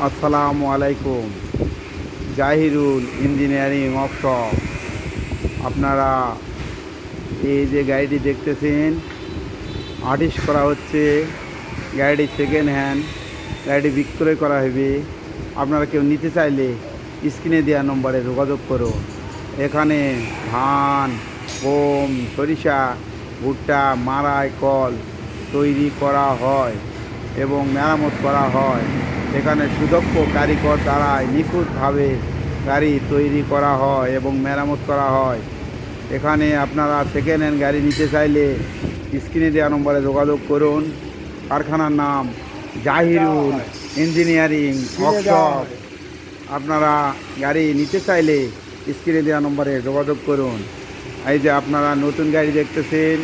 আসসালামু আলাইকুম। Zahirul engineering workshop. আপনারা এই যে গাড়িটি দেখতেছেন, আর্টিস্ট করা হচ্ছে। গাড়িটি সেকেন্ড হ্যান্ড, গাড়িটি বিক্রয় করা হবে। আপনারা কেউ নিতে চাইলে স্ক্রিনে দেওয়া নম্বরে যোগাযোগ করুন। এখানে ধান, গম, সরিষা, ভুট্টা, মাড়াই, কল তৈরি করা হয় এবং মেরামত করা হয়। এখানে সুদক্ষ কারিগর দ্বারা নিখুঁতভাবে গাড়ি তৈরি করা হয় এবং মেরামত করা হয়। এখানে আপনারা সেকেন্ড হ্যান্ড গাড়ি নিতে চাইলে স্ক্রিনে দেওয়া নম্বরে যোগাযোগ করুন। কারখানার নাম জাহিরুল ইঞ্জিনিয়ারিং ওয়ার্কশপ। আপনারা গাড়ি নিতে চাইলে স্ক্রিনে দেওয়া নম্বরে যোগাযোগ করুন। এই যে আপনারা নতুন গাড়ি দেখতেছেন,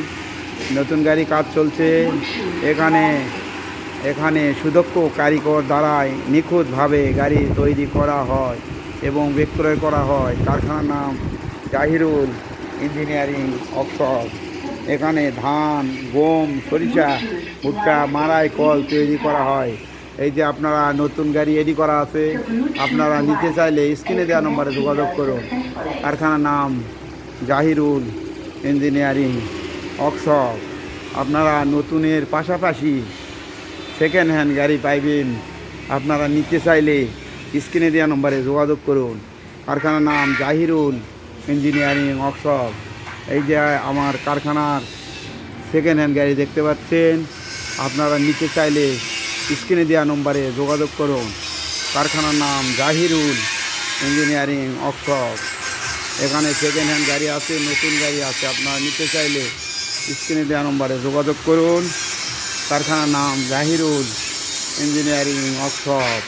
নতুন গাড়ি কাজ চলছে। এখানে সুদক্ষ কারিগর দ্বারাই নিখুঁতভাবে গাড়ি তৈরি করা হয় এবং বিক্রয় করা হয়। কারখানার নাম জাহিরুল ইঞ্জিনিয়ারিং ওয়ার্কশপ। এখানে ধান, গম, সরিষা, ভুট্টা, মাড়াই, কল তৈরি করা হয়। এই যে আপনারা নতুন গাড়ি রেডি করা আছে, আপনারা নিতে চাইলে স্ক্রিনে দেওয়া নম্বরে যোগাযোগ করুন। কারখানার নাম জাহিরুল ইঞ্জিনিয়ারিং ওয়ার্কশপ। আপনারা নতুনের পাশাপাশি সেকেন্ড হ্যান্ড গাড়ি পাইবেন। আপনারা নিতে চাইলে স্ক্রিনে দেওয়া নম্বরে যোগাযোগ করুন। কারখানার নাম জাহিরুল ইঞ্জিনিয়ারিং ওয়ার্কশপ। এই যে আমার কারখানার সেকেন্ড হ্যান্ড গাড়ি দেখতে পাচ্ছেন। আপনারা নিতে চাইলে স্ক্রিনে দেওয়া নম্বরে যোগাযোগ করুন। কারখানার নাম জাহিরুল ইঞ্জিনিয়ারিং ওয়ার্কশপ। এখানে সেকেন্ড হ্যান্ড গাড়ি আছে, নতুন গাড়ি আছে। আপনারা নিতে চাইলে স্ক্রিনে দেওয়া নম্বরে যোগাযোগ করুন। কারখানার নাম জাহিরুল ইঞ্জিনিয়ারিং ওয়ার্কশপ।